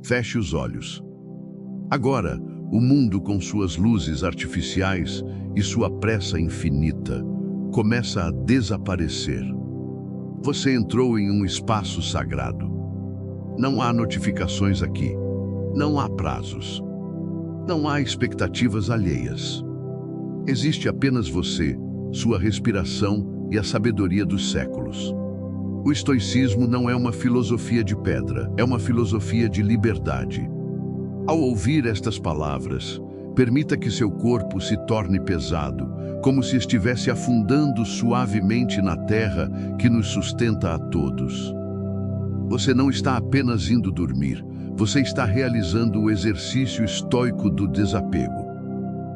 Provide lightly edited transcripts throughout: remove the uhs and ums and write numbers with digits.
Feche os olhos. Agora, o mundo com suas luzes artificiais e sua pressa infinita começa a desaparecer. Você entrou em um espaço sagrado. Não há notificações aqui. Não há prazos. Não há expectativas alheias. Existe apenas você, sua respiração e a sabedoria dos séculos. O estoicismo não é uma filosofia de pedra, é uma filosofia de liberdade. Ao ouvir estas palavras, permita que seu corpo se torne pesado, como se estivesse afundando suavemente na terra que nos sustenta a todos. Você não está apenas indo dormir, você está realizando o exercício estoico do desapego.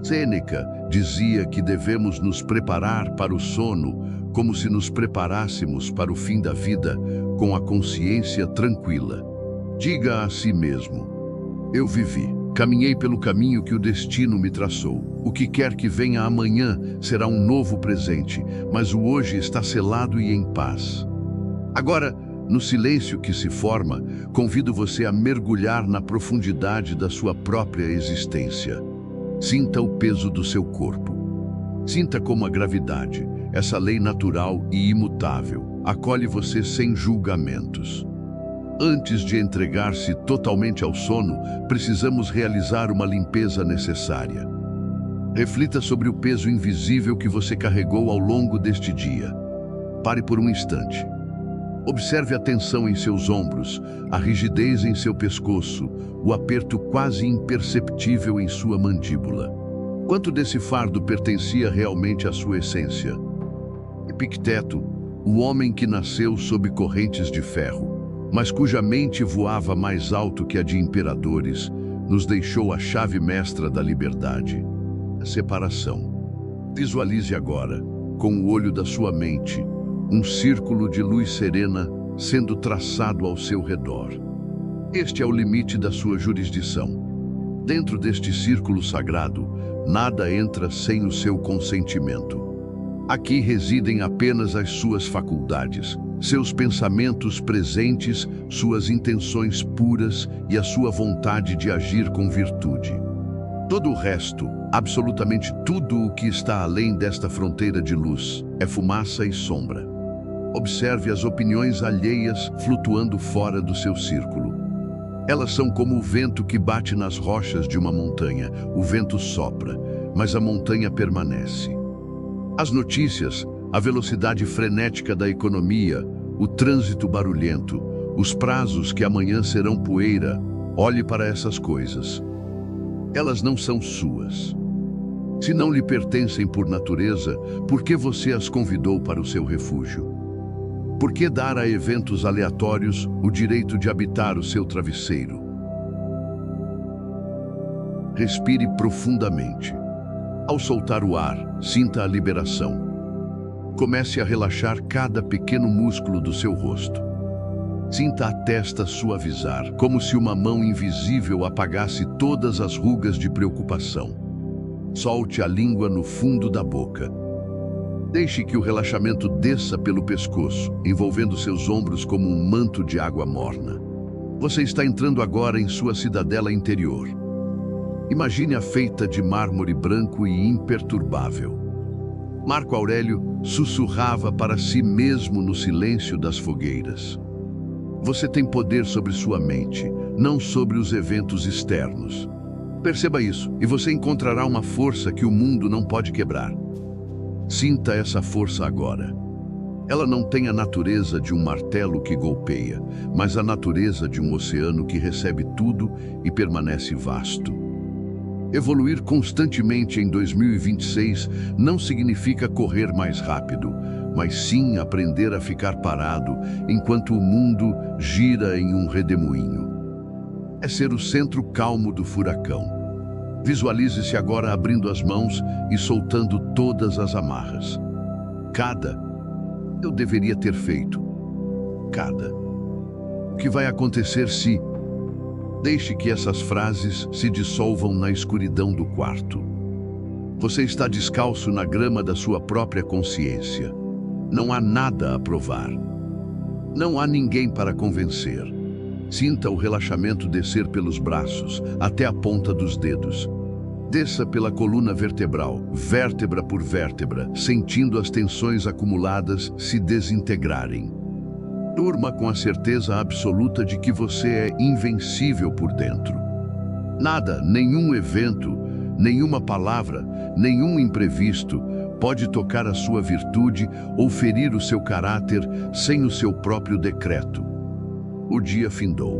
Sêneca dizia que devemos nos preparar para o sono como se nos preparássemos para o fim da vida com a consciência tranquila. Diga a si mesmo: eu vivi, caminhei pelo caminho que o destino me traçou. O que quer que venha amanhã será um novo presente, mas o hoje está selado e em paz. Agora, no silêncio que se forma, convido você a mergulhar na profundidade da sua própria existência. Sinta o peso do seu corpo. Sinta como a gravidade, essa lei natural e imutável, acolhe você sem julgamentos. Antes de entregar-se totalmente ao sono, precisamos realizar uma limpeza necessária. Reflita sobre o peso invisível que você carregou ao longo deste dia. Pare por um instante. Observe a tensão em seus ombros, a rigidez em seu pescoço, o aperto quase imperceptível em sua mandíbula. Quanto desse fardo pertencia realmente à sua essência? Epicteto, o homem que nasceu sob correntes de ferro, mas cuja mente voava mais alto que a de imperadores, nos deixou a chave mestra da liberdade: a separação. Visualize agora, com o olho da sua mente, um círculo de luz serena sendo traçado ao seu redor. Este é o limite da sua jurisdição. Dentro deste círculo sagrado, nada entra sem o seu consentimento. Aqui residem apenas as suas faculdades, seus pensamentos presentes, suas intenções puras e a sua vontade de agir com virtude. Todo o resto, absolutamente tudo o que está além desta fronteira de luz, é fumaça e sombra. Observe as opiniões alheias flutuando fora do seu círculo. Elas são como o vento que bate nas rochas de uma montanha. O vento sopra, mas a montanha permanece. As notícias, a velocidade frenética da economia, o trânsito barulhento, os prazos que amanhã serão poeira, olhe para essas coisas. Elas não são suas. Se não lhe pertencem por natureza, por que você as convidou para o seu refúgio? Por que dar a eventos aleatórios o direito de habitar o seu travesseiro? Respire profundamente. Ao soltar o ar, sinta a liberação. Comece a relaxar cada pequeno músculo do seu rosto. Sinta a testa suavizar, como se uma mão invisível apagasse todas as rugas de preocupação. Solte a língua no fundo da boca. Deixe que o relaxamento desça pelo pescoço, envolvendo seus ombros como um manto de água morna. Você está entrando agora em sua cidadela interior. Imagine-a feita de mármore branco e imperturbável. Marco Aurélio sussurrava para si mesmo no silêncio das fogueiras. Você tem poder sobre sua mente, não sobre os eventos externos. Perceba isso, e você encontrará uma força que o mundo não pode quebrar. Sinta essa força agora. Ela não tem a natureza de um martelo que golpeia, mas a natureza de um oceano que recebe tudo e permanece vasto. Evoluir constantemente em 2026 não significa correr mais rápido, mas sim aprender a ficar parado enquanto o mundo gira em um redemoinho. É ser o centro calmo do furacão. Visualize-se agora abrindo as mãos e soltando todas as amarras. Eu deveria ter feito. O que vai acontecer se... Deixe que essas frases se dissolvam na escuridão do quarto. Você está descalço na grama da sua própria consciência. Não há nada a provar. Não há ninguém para convencer. Sinta o relaxamento descer pelos braços, até a ponta dos dedos. Desça pela coluna vertebral, vértebra por vértebra, sentindo as tensões acumuladas se desintegrarem. Durma com a certeza absoluta de que você é invencível por dentro. Nada, nenhum evento, nenhuma palavra, nenhum imprevisto pode tocar a sua virtude ou ferir o seu caráter sem o seu próprio decreto. O dia findou.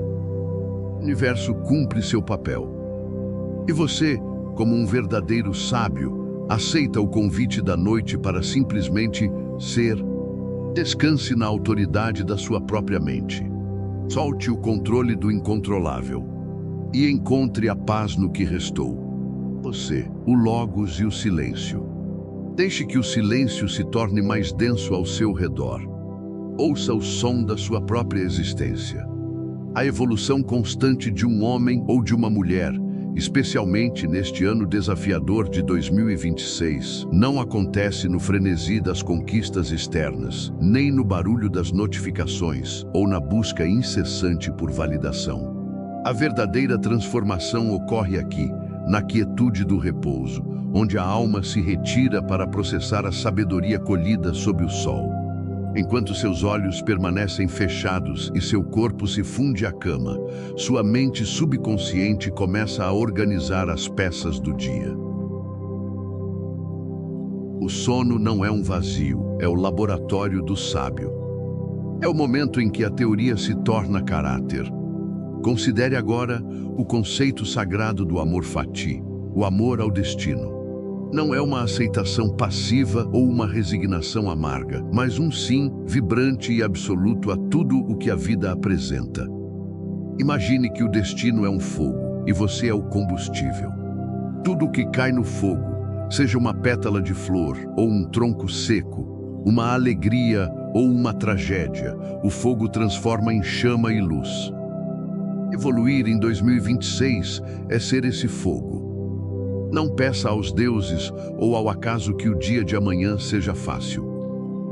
O universo cumpre seu papel. E você, como um verdadeiro sábio, aceita o convite da noite para simplesmente ser. Descanse na autoridade da sua própria mente. Solte o controle do incontrolável e encontre a paz no que restou. Você, o Logos e o silêncio. Deixe que o silêncio se torne mais denso ao seu redor. Ouça o som da sua própria existência. A evolução constante de um homem ou de uma mulher, especialmente neste ano desafiador de 2026, não acontece no frenesi das conquistas externas, nem no barulho das notificações ou na busca incessante por validação. A verdadeira transformação ocorre aqui, na quietude do repouso, onde a alma se retira para processar a sabedoria colhida sob o sol. Enquanto seus olhos permanecem fechados e seu corpo se funde à cama, sua mente subconsciente começa a organizar as peças do dia. O sono não é um vazio, é o laboratório do sábio. É o momento em que a teoria se torna caráter. Considere agora o conceito sagrado do amor fati, o amor ao destino. Não é uma aceitação passiva ou uma resignação amarga, mas um sim vibrante e absoluto a tudo o que a vida apresenta. Imagine que o destino é um fogo e você é o combustível. Tudo o que cai no fogo, seja uma pétala de flor ou um tronco seco, uma alegria ou uma tragédia, o fogo transforma em chama e luz. Evoluir em 2026 é ser esse fogo. Não peça aos deuses ou ao acaso que o dia de amanhã seja fácil.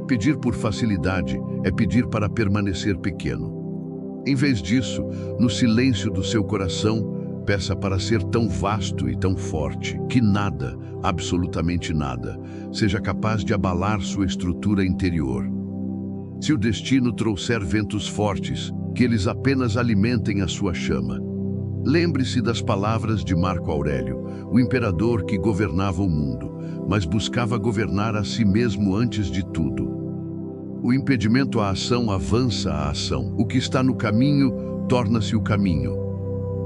Pedir por facilidade é pedir para permanecer pequeno. Em vez disso, no silêncio do seu coração, peça para ser tão vasto e tão forte que nada, absolutamente nada, seja capaz de abalar sua estrutura interior. Se o destino trouxer ventos fortes, que eles apenas alimentem a sua chama. Lembre-se das palavras de Marco Aurélio, o imperador que governava o mundo, mas buscava governar a si mesmo antes de tudo. O impedimento à ação avança a ação. O que está no caminho torna-se o caminho.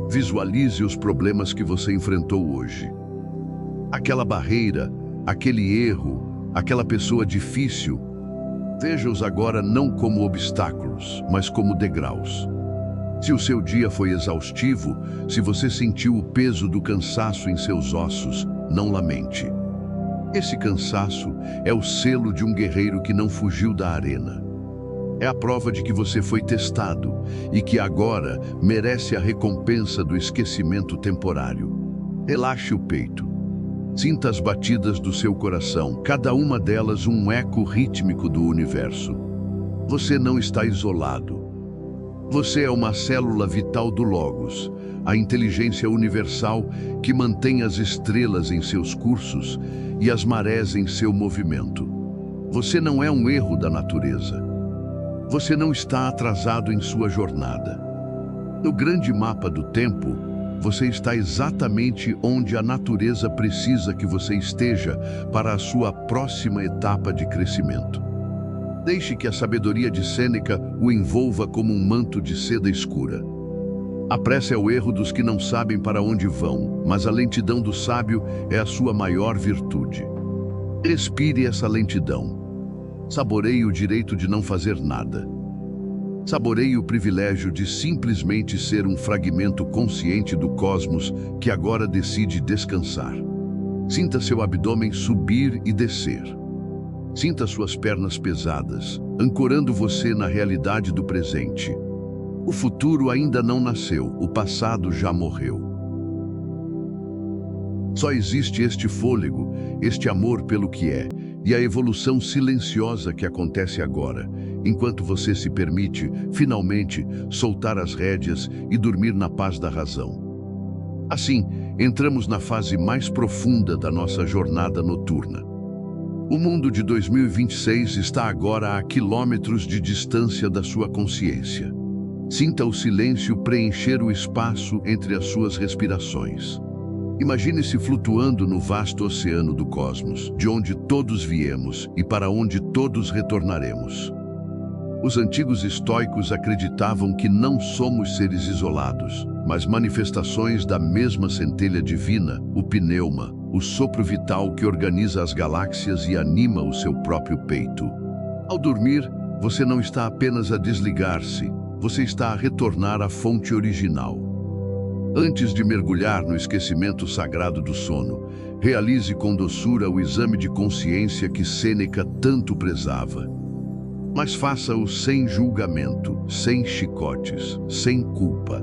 Visualize os problemas que você enfrentou hoje. Aquela barreira, aquele erro, aquela pessoa difícil, veja-os agora não como obstáculos, mas como degraus. Se o seu dia foi exaustivo, se você sentiu o peso do cansaço em seus ossos, não lamente. Esse cansaço é o selo de um guerreiro que não fugiu da arena. É a prova de que você foi testado e que agora merece a recompensa do esquecimento temporário. Relaxe o peito. Sinta as batidas do seu coração, cada uma delas um eco rítmico do universo. Você não está isolado. Você é uma célula vital do Logos, a inteligência universal que mantém as estrelas em seus cursos e as marés em seu movimento. Você não é um erro da natureza. Você não está atrasado em sua jornada. No grande mapa do tempo, você está exatamente onde a natureza precisa que você esteja para a sua próxima etapa de crescimento. Deixe que a sabedoria de Sêneca o envolva como um manto de seda escura. A pressa é o erro dos que não sabem para onde vão, mas a lentidão do sábio é a sua maior virtude. Respire essa lentidão. Saboreie o direito de não fazer nada. Saboreie o privilégio de simplesmente ser um fragmento consciente do cosmos que agora decide descansar. Sinta seu abdômen subir e descer. Sinta suas pernas pesadas, ancorando você na realidade do presente. O futuro ainda não nasceu, o passado já morreu. Só existe este fôlego, este amor pelo que é, e a evolução silenciosa que acontece agora, enquanto você se permite, finalmente, soltar as rédeas e dormir na paz da razão. Assim, entramos na fase mais profunda da nossa jornada noturna. O mundo de 2026 está agora a quilômetros de distância da sua consciência. Sinta o silêncio preencher o espaço entre as suas respirações. Imagine-se flutuando no vasto oceano do cosmos, de onde todos viemos e para onde todos retornaremos. Os antigos estoicos acreditavam que não somos seres isolados, mas manifestações da mesma centelha divina, o pneuma, o sopro vital que organiza as galáxias e anima o seu próprio peito. Ao dormir, você não está apenas a desligar-se, você está a retornar à fonte original. Antes de mergulhar no esquecimento sagrado do sono, realize com doçura o exame de consciência que Sêneca tanto prezava. Mas faça-o sem julgamento, sem chicotes, sem culpa.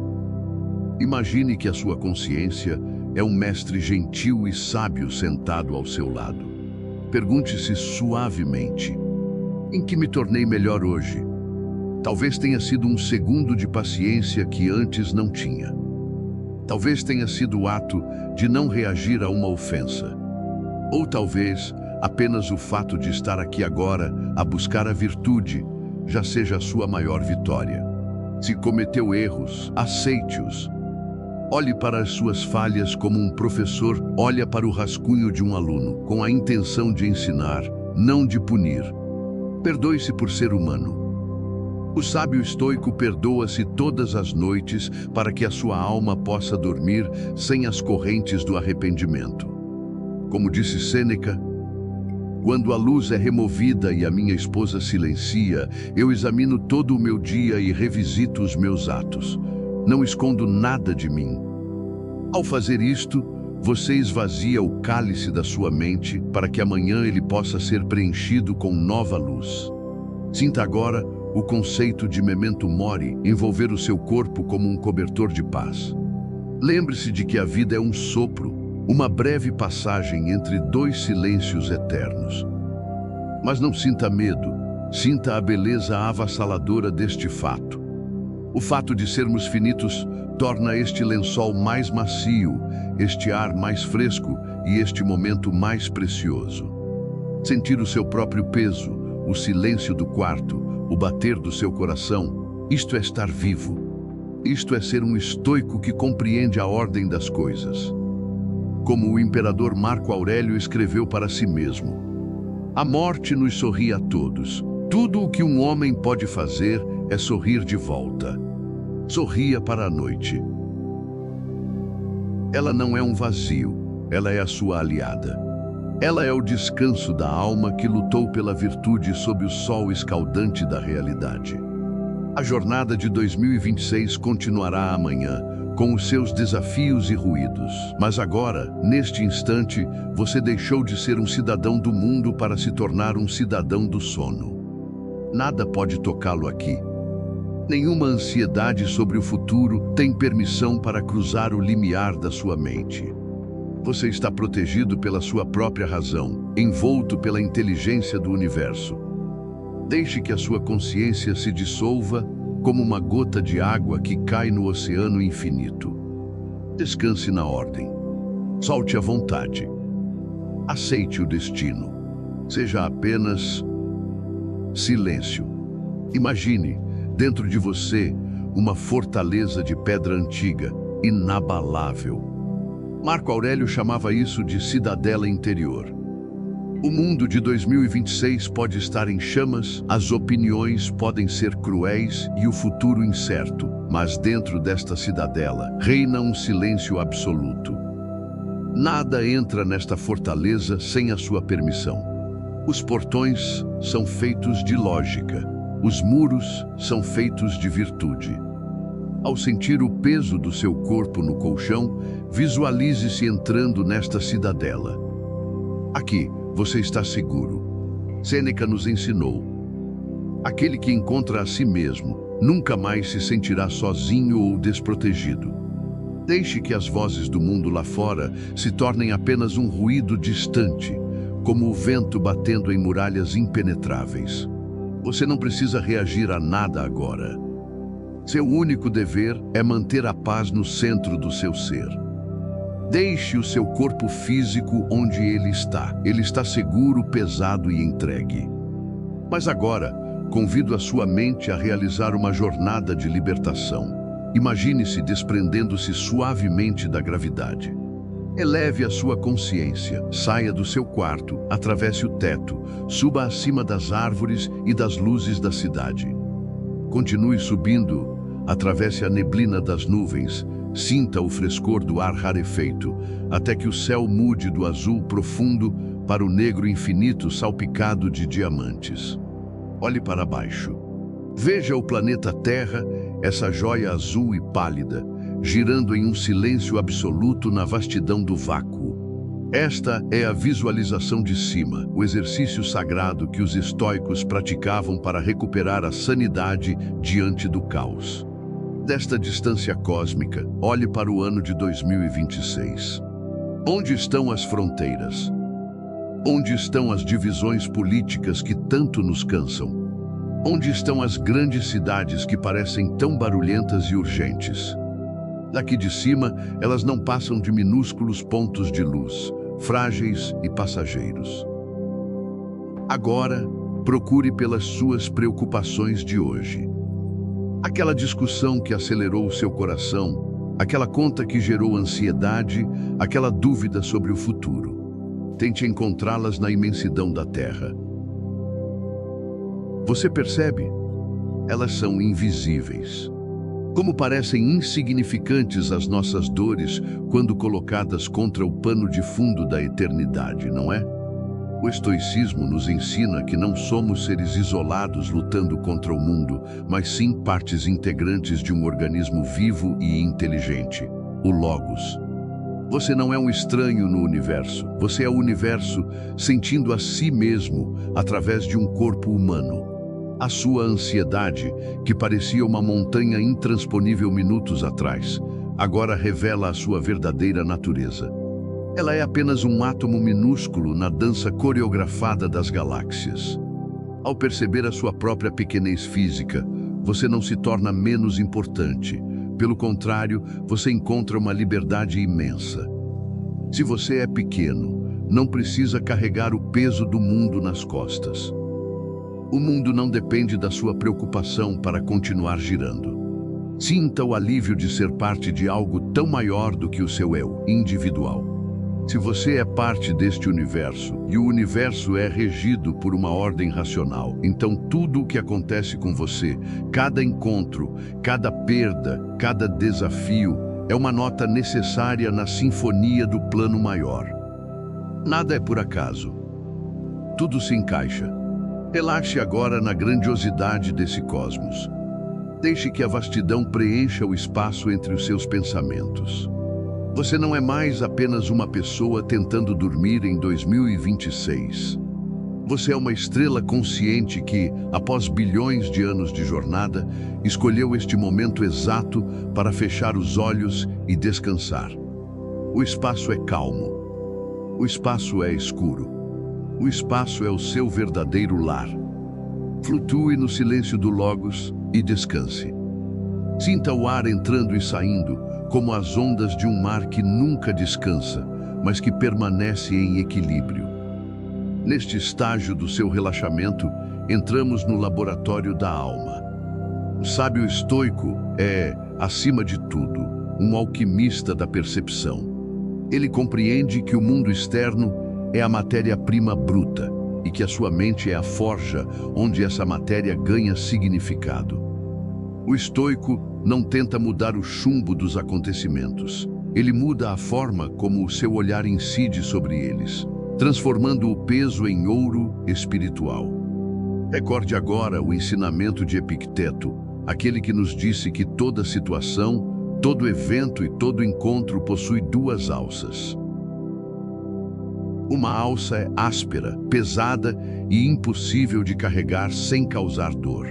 Imagine que a sua consciência é um mestre gentil e sábio sentado ao seu lado. Pergunte-se suavemente: em que me tornei melhor hoje? Talvez tenha sido um segundo de paciência que antes não tinha. Talvez tenha sido o ato de não reagir a uma ofensa. Ou talvez apenas o fato de estar aqui agora a buscar a virtude já seja a sua maior vitória. Se cometeu erros, aceite-os. Olhe para as suas falhas como um professor olha para o rascunho de um aluno, com a intenção de ensinar, não de punir. Perdoe-se por ser humano. O sábio estoico perdoa-se todas as noites para que a sua alma possa dormir sem as correntes do arrependimento. Como disse Sêneca, quando a luz é removida e a minha esposa silencia, eu examino todo o meu dia e revisito os meus atos. Não escondo nada de mim. Ao fazer isto, você esvazia o cálice da sua mente para que amanhã ele possa ser preenchido com nova luz. Sinta agora o conceito de memento mori envolver o seu corpo como um cobertor de paz. Lembre-se de que a vida é um sopro, uma breve passagem entre dois silêncios eternos. Mas não sinta medo, sinta a beleza avassaladora deste fato. O fato de sermos finitos torna este lençol mais macio, este ar mais fresco e este momento mais precioso. Sentir o seu próprio peso, o silêncio do quarto, o bater do seu coração, isto é estar vivo. Isto é ser um estoico que compreende a ordem das coisas. Como o imperador Marco Aurélio escreveu para si mesmo: a morte nos sorri a todos. Tudo o que um homem pode fazer é sorrir de volta. Sorria para a noite. Ela não é um vazio, ela é a sua aliada. Ela é o descanso da alma que lutou pela virtude sob o sol escaldante da realidade. A jornada de 2026 continuará amanhã, com os seus desafios e ruídos. Mas agora, neste instante, você deixou de ser um cidadão do mundo para se tornar um cidadão do sono. Nada pode tocá-lo aqui. Nenhuma ansiedade sobre o futuro tem permissão para cruzar o limiar da sua mente. Você está protegido pela sua própria razão, envolto pela inteligência do universo. Deixe que a sua consciência se dissolva como uma gota de água que cai no oceano infinito. Descanse na ordem. Solte a vontade. Aceite o destino. Seja apenas silêncio. Imagine, dentro de você, uma fortaleza de pedra antiga, inabalável. Marco Aurélio chamava isso de cidadela interior. O mundo de 2026 pode estar em chamas, as opiniões podem ser cruéis e o futuro incerto, mas dentro desta cidadela reina um silêncio absoluto. Nada entra nesta fortaleza sem a sua permissão. Os portões são feitos de lógica, os muros são feitos de virtude. Ao sentir o peso do seu corpo no colchão, visualize-se entrando nesta cidadela. Aqui, você está seguro. Sêneca nos ensinou: aquele que encontra a si mesmo nunca mais se sentirá sozinho ou desprotegido. Deixe que as vozes do mundo lá fora se tornem apenas um ruído distante, como o vento batendo em muralhas impenetráveis. Você não precisa reagir a nada agora. Seu único dever é manter a paz no centro do seu ser. Deixe o seu corpo físico onde ele está. Ele está seguro, pesado e entregue. Mas agora, convido a sua mente a realizar uma jornada de libertação. Imagine-se desprendendo-se suavemente da gravidade. Eleve a sua consciência, saia do seu quarto, atravesse o teto, suba acima das árvores e das luzes da cidade. Continue subindo, atravesse a neblina das nuvens, sinta o frescor do ar rarefeito, até que o céu mude do azul profundo para o negro infinito salpicado de diamantes. Olhe para baixo. Veja o planeta Terra, essa joia azul e pálida, girando em um silêncio absoluto na vastidão do vácuo. Esta é a visualização de cima, o exercício sagrado que os estoicos praticavam para recuperar a sanidade diante do caos. Desta distância cósmica, olhe para o ano de 2026. Onde estão as fronteiras? Onde estão as divisões políticas que tanto nos cansam? Onde estão as grandes cidades que parecem tão barulhentas e urgentes? Daqui de cima, elas não passam de minúsculos pontos de luz, frágeis e passageiros. Agora, procure pelas suas preocupações de hoje. Aquela discussão que acelerou o seu coração, aquela conta que gerou ansiedade, aquela dúvida sobre o futuro. Tente encontrá-las na imensidão da Terra. Você percebe? Elas são invisíveis. Como parecem insignificantes as nossas dores quando colocadas contra o pano de fundo da eternidade, não é? O estoicismo nos ensina que não somos seres isolados lutando contra o mundo, mas sim partes integrantes de um organismo vivo e inteligente, o Logos. Você não é um estranho no universo, você é o universo sentindo a si mesmo através de um corpo humano. A sua ansiedade, que parecia uma montanha intransponível minutos atrás, agora revela a sua verdadeira natureza. Ela é apenas um átomo minúsculo na dança coreografada das galáxias. Ao perceber a sua própria pequenez física, você não se torna menos importante. Pelo contrário, você encontra uma liberdade imensa. Se você é pequeno, não precisa carregar o peso do mundo nas costas. O mundo não depende da sua preocupação para continuar girando. Sinta o alívio de ser parte de algo tão maior do que o seu eu, individual. Se você é parte deste universo, e o universo é regido por uma ordem racional, então tudo o que acontece com você, cada encontro, cada perda, cada desafio, é uma nota necessária na sinfonia do plano maior. Nada é por acaso. Tudo se encaixa. Relaxe agora na grandiosidade desse cosmos. Deixe que a vastidão preencha o espaço entre os seus pensamentos. Você não é mais apenas uma pessoa tentando dormir em 2026. Você é uma estrela consciente que, após bilhões de anos de jornada, escolheu este momento exato para fechar os olhos e descansar. O espaço é calmo. O espaço é escuro. O espaço é o seu verdadeiro lar. Flutue no silêncio do Logos e descanse. Sinta o ar entrando e saindo, como as ondas de um mar que nunca descansa, mas que permanece em equilíbrio. Neste estágio do seu relaxamento, entramos no laboratório da alma. O sábio estoico é, acima de tudo, um alquimista da percepção. Ele compreende que o mundo externo é a matéria-prima bruta e que a sua mente é a forja onde essa matéria ganha significado. O estoico não tenta mudar o chumbo dos acontecimentos. Ele muda a forma como o seu olhar incide sobre eles, transformando o peso em ouro espiritual. Recorde agora o ensinamento de Epicteto, aquele que nos disse que toda situação, todo evento e todo encontro possui duas alças. Uma alça é áspera, pesada e impossível de carregar sem causar dor.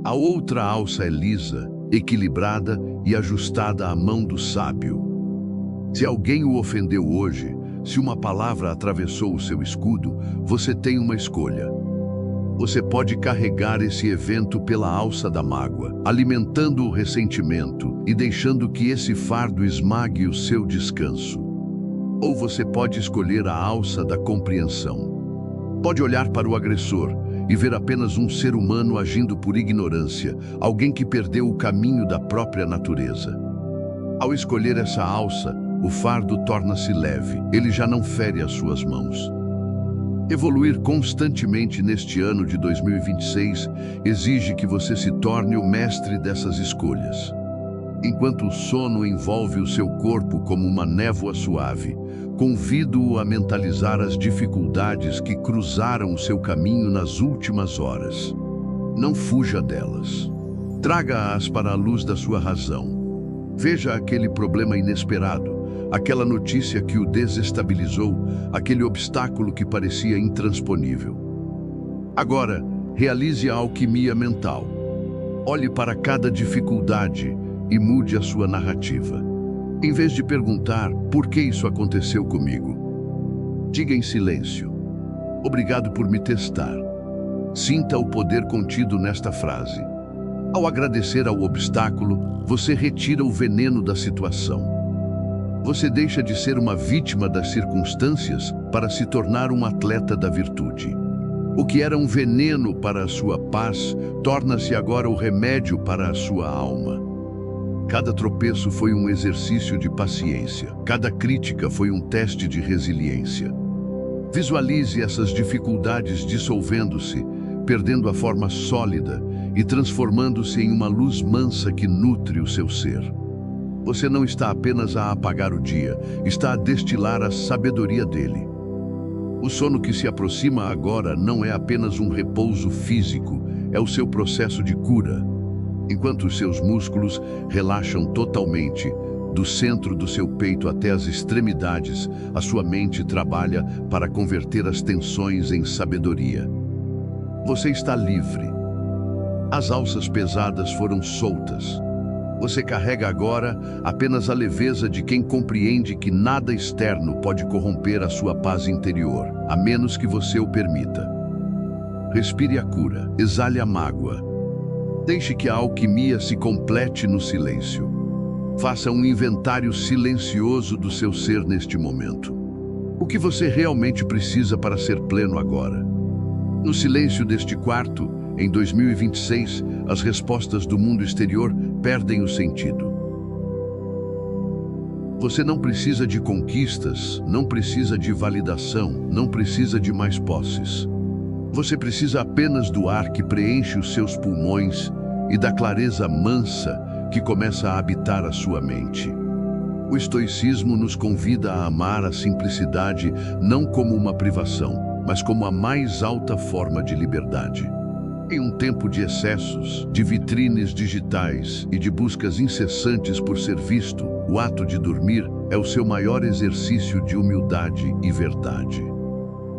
A outra alça é lisa, equilibrada e ajustada à mão do sábio. Se alguém o ofendeu hoje, se uma palavra atravessou o seu escudo, você tem uma escolha. Você pode carregar esse evento pela alça da mágoa, alimentando o ressentimento e deixando que esse fardo esmague o seu descanso. Ou você pode escolher a alça da compreensão. Pode olhar para o agressor e ver apenas um ser humano agindo por ignorância, alguém que perdeu o caminho da própria natureza. Ao escolher essa alça, o fardo torna-se leve, ele já não fere as suas mãos. Evoluir constantemente neste ano de 2026 exige que você se torne o mestre dessas escolhas. Enquanto o sono envolve o seu corpo como uma névoa suave, convido-o a mentalizar as dificuldades que cruzaram o seu caminho nas últimas horas. Não fuja delas. Traga-as para a luz da sua razão. Veja aquele problema inesperado, aquela notícia que o desestabilizou, aquele obstáculo que parecia intransponível. Agora, realize a alquimia mental. Olhe para cada dificuldade e mude a sua narrativa. Em vez de perguntar por que isso aconteceu comigo, diga em silêncio: obrigado por me testar. Sinta o poder contido nesta frase. Ao agradecer ao obstáculo, você retira o veneno da situação. Você deixa de ser uma vítima das circunstâncias para se tornar um atleta da virtude. O que era um veneno para a sua paz, torna-se agora o remédio para a sua alma. Cada tropeço foi um exercício de paciência. Cada crítica foi um teste de resiliência. Visualize essas dificuldades dissolvendo-se, perdendo a forma sólida e transformando-se em uma luz mansa que nutre o seu ser. Você não está apenas a apagar o dia, está a destilar a sabedoria dele. O sono que se aproxima agora não é apenas um repouso físico, é o seu processo de cura. Enquanto os seus músculos relaxam totalmente, do centro do seu peito até as extremidades, a sua mente trabalha para converter as tensões em sabedoria. Você está livre. As alças pesadas foram soltas. Você carrega agora apenas a leveza de quem compreende que nada externo pode corromper a sua paz interior, a menos que você o permita. Respire a cura, exale a mágoa. Deixe que a alquimia se complete no silêncio. Faça um inventário silencioso do seu ser neste momento. O que você realmente precisa para ser pleno agora? No silêncio deste quarto, em 2026, as respostas do mundo exterior perdem o sentido. Você não precisa de conquistas, não precisa de validação, não precisa de mais posses. Você precisa apenas do ar que preenche os seus pulmões e da clareza mansa que começa a habitar a sua mente. O estoicismo nos convida a amar a simplicidade não como uma privação, mas como a mais alta forma de liberdade. Em um tempo de excessos, de vitrines digitais e de buscas incessantes por ser visto, o ato de dormir é o seu maior exercício de humildade e verdade.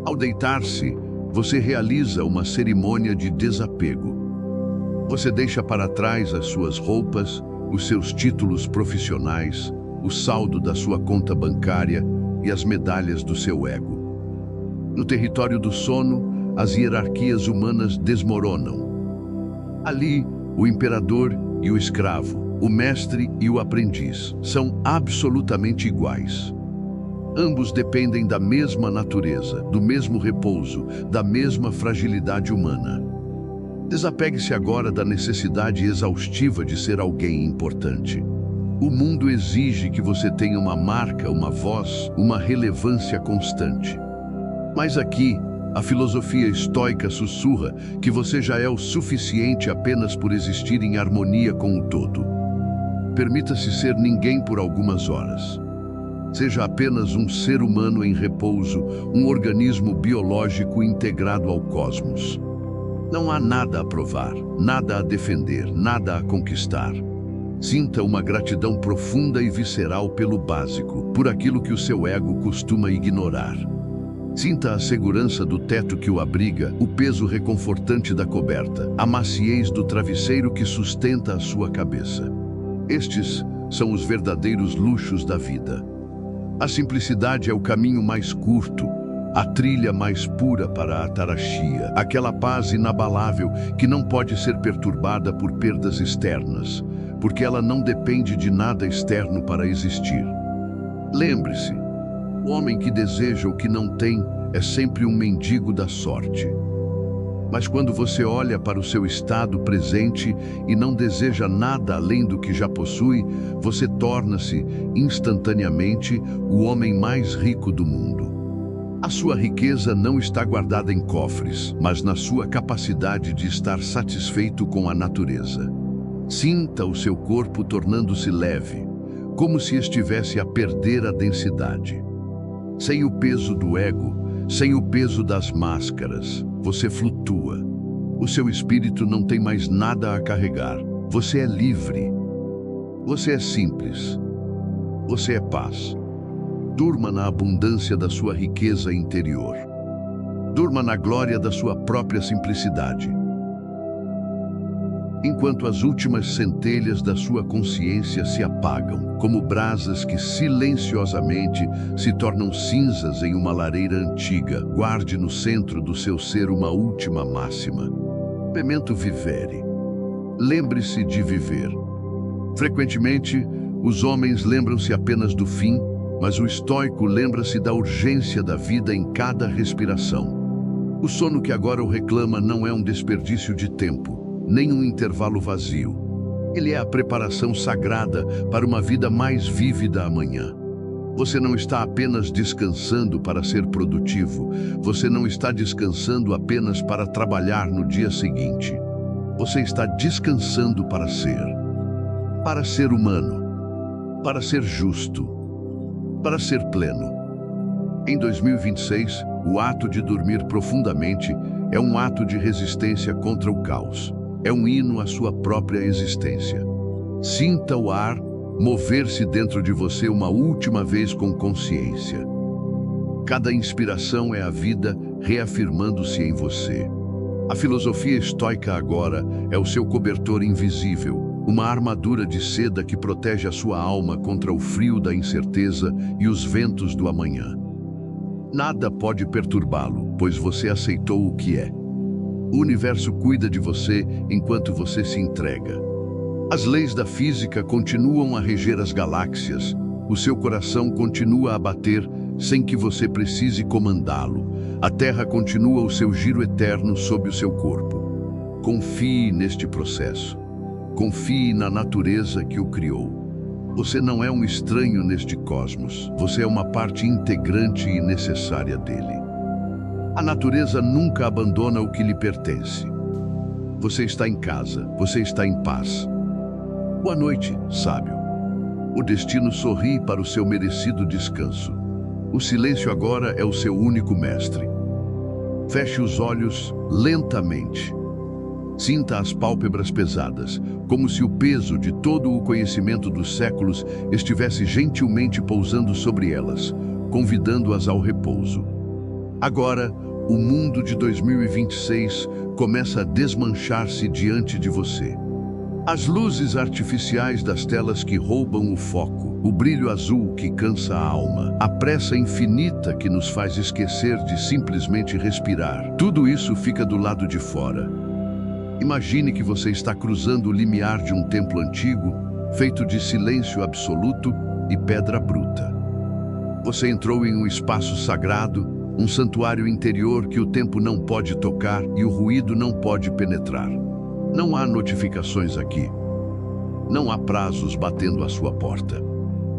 Ao deitar-se, você realiza uma cerimônia de desapego. Você deixa para trás as suas roupas, os seus títulos profissionais, o saldo da sua conta bancária e as medalhas do seu ego. No território do sono, as hierarquias humanas desmoronam. Ali, o imperador e o escravo, o mestre e o aprendiz, são absolutamente iguais. Ambos dependem da mesma natureza, do mesmo repouso, da mesma fragilidade humana. Desapegue-se agora da necessidade exaustiva de ser alguém importante. O mundo exige que você tenha uma marca, uma voz, uma relevância constante. Mas aqui, a filosofia estoica sussurra que você já é o suficiente apenas por existir em harmonia com o todo. Permita-se ser ninguém por algumas horas. Seja apenas um ser humano em repouso, um organismo biológico integrado ao cosmos. Não há nada a provar, nada a defender, nada a conquistar. Sinta uma gratidão profunda e visceral pelo básico, por aquilo que o seu ego costuma ignorar. Sinta a segurança do teto que o abriga, o peso reconfortante da coberta, a maciez do travesseiro que sustenta a sua cabeça. Estes são os verdadeiros luxos da vida. A simplicidade é o caminho mais curto, a trilha mais pura para a ataraxia, aquela paz inabalável que não pode ser perturbada por perdas externas, porque ela não depende de nada externo para existir. Lembre-se, o homem que deseja o que não tem é sempre um mendigo da sorte. Mas quando você olha para o seu estado presente e não deseja nada além do que já possui, você torna-se, instantaneamente, o homem mais rico do mundo. A sua riqueza não está guardada em cofres, mas na sua capacidade de estar satisfeito com a natureza. Sinta o seu corpo tornando-se leve, como se estivesse a perder a densidade. Sem o peso do ego, sem o peso das máscaras, você flutua. O seu espírito não tem mais nada a carregar. Você é livre. Você é simples. Você é paz. Durma na abundância da sua riqueza interior. Durma na glória da sua própria simplicidade. Enquanto as últimas centelhas da sua consciência se apagam, como brasas que silenciosamente se tornam cinzas em uma lareira antiga, guarde no centro do seu ser uma última máxima. Memento vivere. Lembre-se de viver. Frequentemente, os homens lembram-se apenas do fim, mas o estoico lembra-se da urgência da vida em cada respiração. O sono que agora o reclama não é um desperdício de tempo, nem um intervalo vazio. Ele é a preparação sagrada para uma vida mais vívida amanhã. Você não está apenas descansando para ser produtivo. Você não está descansando apenas para trabalhar no dia seguinte. Você está descansando para ser humano, para ser justo, para ser pleno. Em 2026, o ato de dormir profundamente é um ato de resistência contra o caos. É um hino à sua própria existência. Sinta o ar mover-se dentro de você uma última vez com consciência. Cada inspiração é a vida reafirmando-se em você. A filosofia estoica agora é o seu cobertor invisível, uma armadura de seda que protege a sua alma contra o frio da incerteza e os ventos do amanhã. Nada pode perturbá-lo, pois você aceitou o que é. O universo cuida de você enquanto você se entrega. As leis da física continuam a reger as galáxias. O seu coração continua a bater sem que você precise comandá-lo. A Terra continua o seu giro eterno sob o seu corpo. Confie neste processo. Confie na natureza que o criou. Você não é um estranho neste cosmos. Você é uma parte integrante e necessária dele. A natureza nunca abandona o que lhe pertence. Você está em casa, você está em paz. Boa noite, sábio. O destino sorri para o seu merecido descanso. O silêncio agora é o seu único mestre. Feche os olhos lentamente. Sinta as pálpebras pesadas, como se o peso de todo o conhecimento dos séculos estivesse gentilmente pousando sobre elas, convidando-as ao repouso. Agora, o mundo de 2026 começa a desmanchar-se diante de você. As luzes artificiais das telas que roubam o foco, o brilho azul que cansa a alma, a pressa infinita que nos faz esquecer de simplesmente respirar, tudo isso fica do lado de fora. Imagine que você está cruzando o limiar de um templo antigo, feito de silêncio absoluto e pedra bruta. Você entrou em um espaço sagrado, um santuário interior que o tempo não pode tocar e o ruído não pode penetrar. Não há notificações aqui. Não há prazos batendo à sua porta.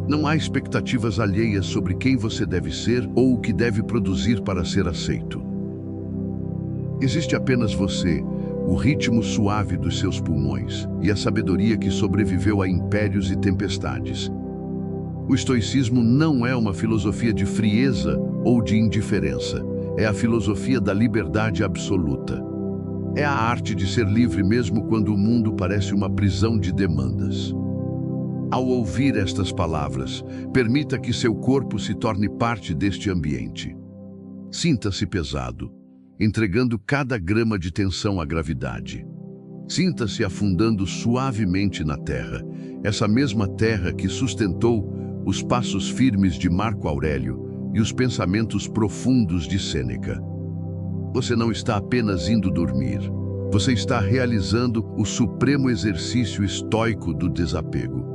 Não há expectativas alheias sobre quem você deve ser ou o que deve produzir para ser aceito. Existe apenas você, o ritmo suave dos seus pulmões e a sabedoria que sobreviveu a impérios e tempestades. O estoicismo não é uma filosofia de frieza ou de indiferença. É a filosofia da liberdade absoluta. É a arte de ser livre mesmo quando o mundo parece uma prisão de demandas. Ao ouvir estas palavras, permita que seu corpo se torne parte deste ambiente. Sinta-se pesado, entregando cada grama de tensão à gravidade. Sinta-se afundando suavemente na terra, essa mesma terra que sustentou os passos firmes de Marco Aurélio e os pensamentos profundos de Sêneca. Você não está apenas indo dormir. Você está realizando o supremo exercício estoico do desapego.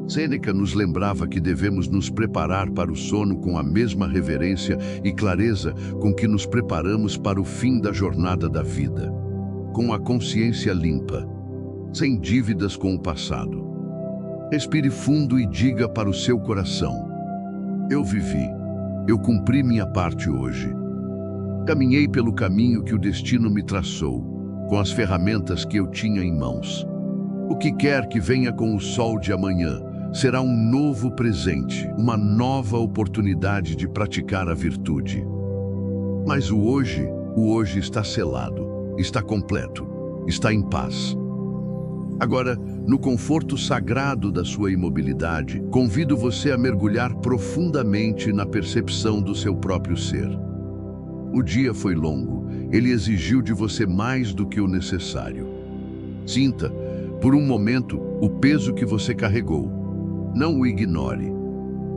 Sêneca nos lembrava que devemos nos preparar para o sono com a mesma reverência e clareza com que nos preparamos para o fim da jornada da vida. Com a consciência limpa, sem dívidas com o passado. Respire fundo e diga para o seu coração: eu vivi, eu cumpri minha parte hoje. Caminhei pelo caminho que o destino me traçou, com as ferramentas que eu tinha em mãos. O que quer que venha com o sol de amanhã será um novo presente, uma nova oportunidade de praticar a virtude. Mas o hoje está selado, está completo, está em paz. Agora, no conforto sagrado da sua imobilidade, convido você a mergulhar profundamente na percepção do seu próprio ser. O dia foi longo, ele exigiu de você mais do que o necessário. Sinta, por um momento, o peso que você carregou. Não o ignore.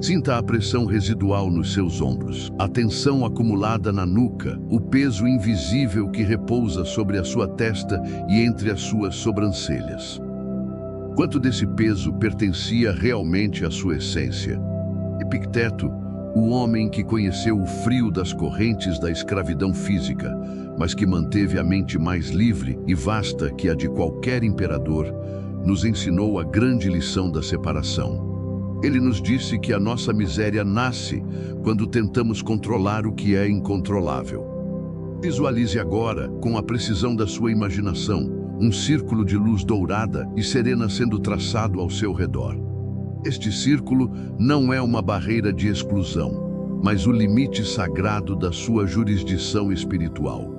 Sinta a pressão residual nos seus ombros, a tensão acumulada na nuca, o peso invisível que repousa sobre a sua testa e entre as suas sobrancelhas. Quanto desse peso pertencia realmente à sua essência? Epicteto, o homem que conheceu o frio das correntes da escravidão física, mas que manteve a mente mais livre e vasta que a de qualquer imperador, nos ensinou a grande lição da separação. Ele nos disse que a nossa miséria nasce quando tentamos controlar o que é incontrolável. Visualize agora, com a precisão da sua imaginação, um círculo de luz dourada e serena sendo traçado ao seu redor. Este círculo não é uma barreira de exclusão, mas o limite sagrado da sua jurisdição espiritual.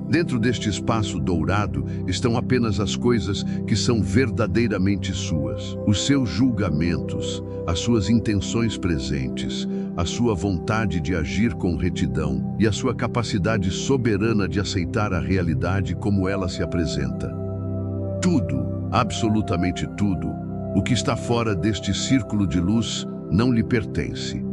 Dentro deste espaço dourado estão apenas as coisas que são verdadeiramente suas, os seus julgamentos, as suas intenções presentes, a sua vontade de agir com retidão e a sua capacidade soberana de aceitar a realidade como ela se apresenta. Tudo, absolutamente tudo, o que está fora deste círculo de luz não lhe pertence.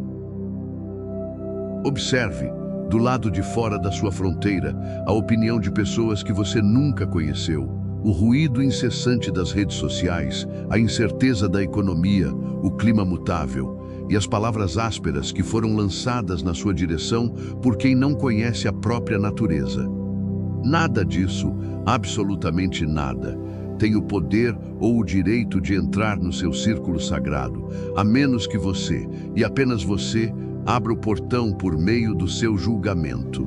Observe, do lado de fora da sua fronteira, a opinião de pessoas que você nunca conheceu, o ruído incessante das redes sociais, a incerteza da economia, o clima mutável e as palavras ásperas que foram lançadas na sua direção por quem não conhece a própria natureza. Nada disso, absolutamente nada, tem o poder ou o direito de entrar no seu círculo sagrado, a menos que você, e apenas você, abra o portão por meio do seu julgamento.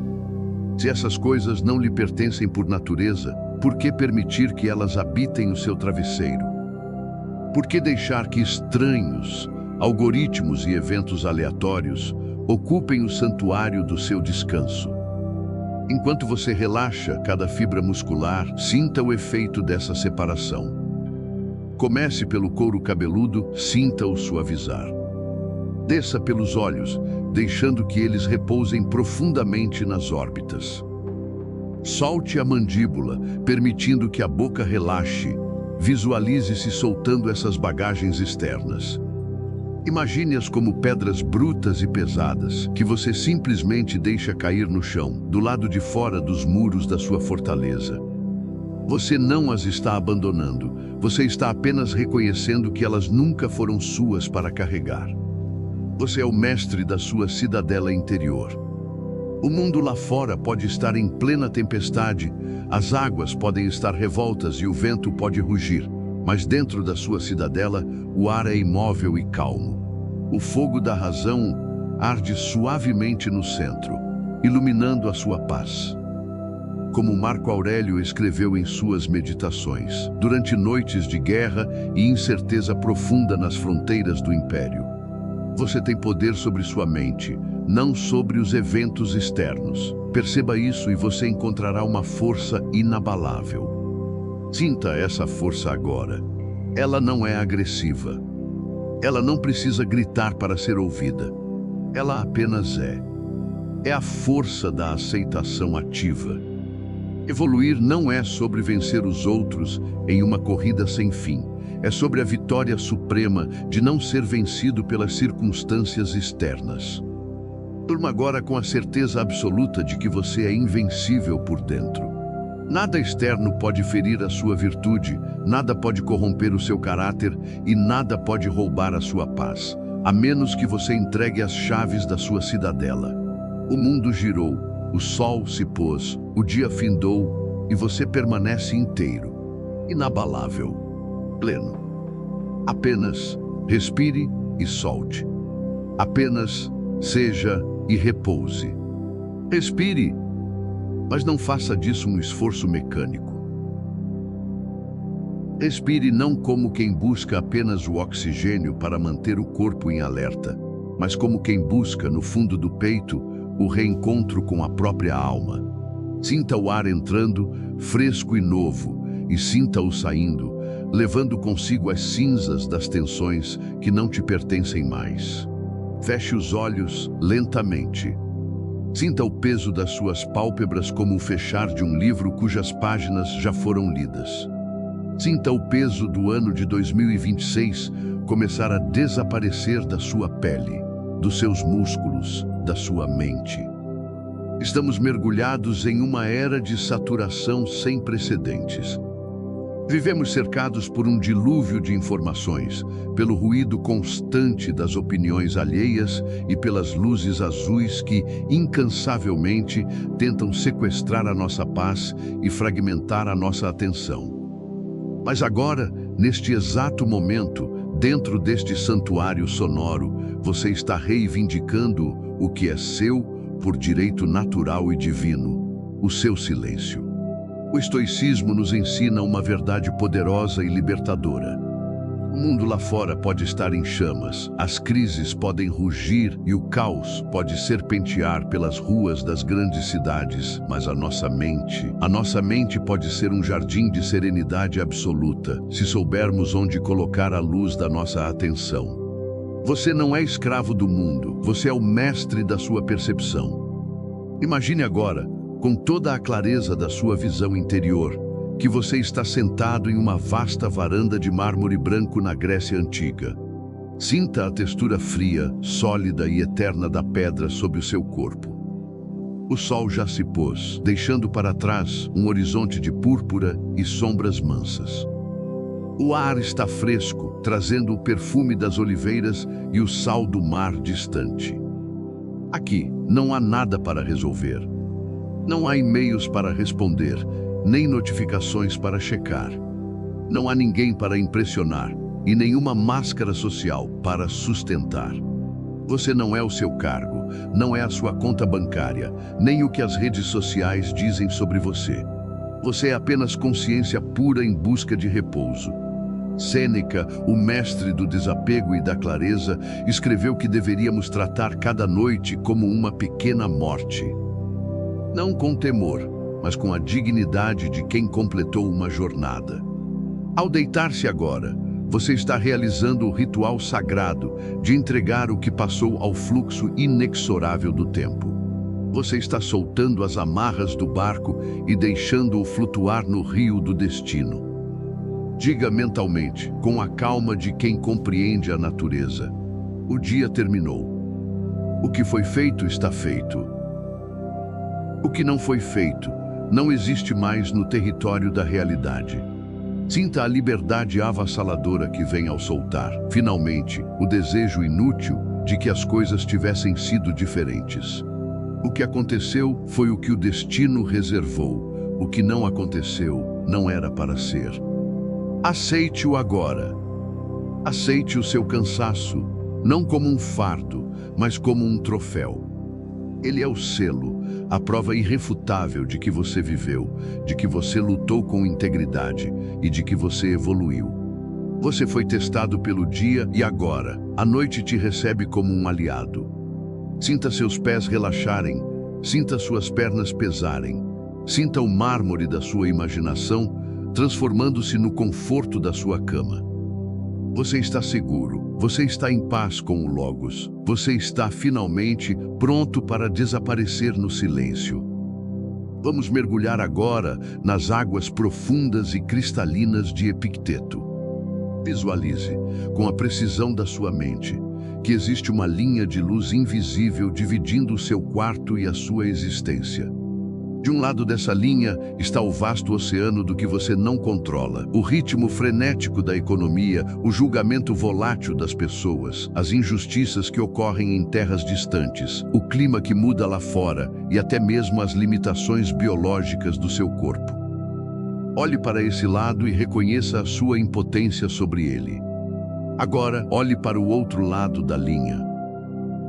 Se essas coisas não lhe pertencem por natureza, por que permitir que elas habitem o seu travesseiro? Por que deixar que estranhos, algoritmos e eventos aleatórios ocupem o santuário do seu descanso? Enquanto você relaxa cada fibra muscular, sinta o efeito dessa separação. Comece pelo couro cabeludo, sinta-o suavizar. Desça pelos olhos, deixando que eles repousem profundamente nas órbitas. Solte a mandíbula, permitindo que a boca relaxe. Visualize-se soltando essas bagagens externas. Imagine-as como pedras brutas e pesadas, que você simplesmente deixa cair no chão, do lado de fora dos muros da sua fortaleza. Você não as está abandonando, você está apenas reconhecendo que elas nunca foram suas para carregar. Você é o mestre da sua cidadela interior. O mundo lá fora pode estar em plena tempestade, as águas podem estar revoltas e o vento pode rugir, mas dentro da sua cidadela, o ar é imóvel e calmo. O fogo da razão arde suavemente no centro, iluminando a sua paz. Como Marco Aurélio escreveu em suas meditações, durante noites de guerra e incerteza profunda nas fronteiras do império. Você tem poder sobre sua mente, não sobre os eventos externos. Perceba isso e você encontrará uma força inabalável. Sinta essa força agora. Ela não é agressiva. Ela não precisa gritar para ser ouvida. Ela apenas é. É a força da aceitação ativa. Evoluir não é sobre vencer os outros em uma corrida sem fim. É sobre a vitória suprema de não ser vencido pelas circunstâncias externas. Durma agora com a certeza absoluta de que você é invencível por dentro. Nada externo pode ferir a sua virtude, nada pode corromper o seu caráter e nada pode roubar a sua paz, a menos que você entregue as chaves da sua cidadela. O mundo girou, o sol se pôs, o dia findou e você permanece inteiro, inabalável, pleno. Apenas respire e solte. Apenas seja e repouse. Respire, mas não faça disso um esforço mecânico. Respire não como quem busca apenas o oxigênio para manter o corpo em alerta, mas como quem busca, no fundo do peito, o reencontro com a própria alma. Sinta o ar entrando, fresco e novo, e sinta-o saindo, levando consigo as cinzas das tensões que não te pertencem mais. Feche os olhos lentamente. Sinta o peso das suas pálpebras como o fechar de um livro cujas páginas já foram lidas. Sinta o peso do ano de 2026 começar a desaparecer da sua pele, dos seus músculos, da sua mente. Estamos mergulhados em uma era de saturação sem precedentes. Vivemos cercados por um dilúvio de informações, pelo ruído constante das opiniões alheias e pelas luzes azuis que, incansavelmente, tentam sequestrar a nossa paz e fragmentar a nossa atenção. Mas agora, neste exato momento, dentro deste santuário sonoro, você está reivindicando o que é seu por direito natural e divino, o seu silêncio. O estoicismo nos ensina uma verdade poderosa e libertadora. O mundo lá fora pode estar em chamas, as crises podem rugir e o caos pode serpentear pelas ruas das grandes cidades, mas a nossa mente pode ser um jardim de serenidade absoluta, se soubermos onde colocar a luz da nossa atenção. Você não é escravo do mundo, você é o mestre da sua percepção. Imagine agora, com toda a clareza da sua visão interior, que você está sentado em uma vasta varanda de mármore branco na Grécia Antiga. Sinta a textura fria, sólida e eterna da pedra sob o seu corpo. O sol já se pôs, deixando para trás um horizonte de púrpura e sombras mansas. O ar está fresco, trazendo o perfume das oliveiras e o sal do mar distante. Aqui não há nada para resolver. Não há e-mails para responder, nem notificações para checar. Não há ninguém para impressionar e nenhuma máscara social para sustentar. Você não é o seu cargo, não é a sua conta bancária, nem o que as redes sociais dizem sobre você. Você é apenas consciência pura em busca de repouso. Sêneca, o mestre do desapego e da clareza, escreveu que deveríamos tratar cada noite como uma pequena morte. Não com temor, mas com a dignidade de quem completou uma jornada. Ao deitar-se agora, você está realizando o ritual sagrado de entregar o que passou ao fluxo inexorável do tempo. Você está soltando as amarras do barco e deixando-o flutuar no rio do destino. Diga mentalmente, com a calma de quem compreende a natureza: o dia terminou. O que foi feito está feito. O que não foi feito não existe mais no território da realidade. Sinta a liberdade avassaladora que vem ao soltar, finalmente, o desejo inútil de que as coisas tivessem sido diferentes. O que aconteceu foi o que o destino reservou. O que não aconteceu não era para ser. Aceite-o agora. Aceite o seu cansaço, não como um fardo, mas como um troféu. Ele é o selo, a prova irrefutável de que você viveu, de que você lutou com integridade e de que você evoluiu. Você foi testado pelo dia e agora, a noite te recebe como um aliado. Sinta seus pés relaxarem, sinta suas pernas pesarem, sinta o mármore da sua imaginação transformando-se no conforto da sua cama. Você está seguro, você está em paz com o Logos, você está finalmente pronto para desaparecer no silêncio. Vamos mergulhar agora nas águas profundas e cristalinas de Epicteto. Visualize, com a precisão da sua mente, que existe uma linha de luz invisível dividindo o seu quarto e a sua existência. De um lado dessa linha está o vasto oceano do que você não controla, o ritmo frenético da economia, o julgamento volátil das pessoas, as injustiças que ocorrem em terras distantes, o clima que muda lá fora e até mesmo as limitações biológicas do seu corpo. Olhe para esse lado e reconheça a sua impotência sobre ele. Agora, olhe para o outro lado da linha.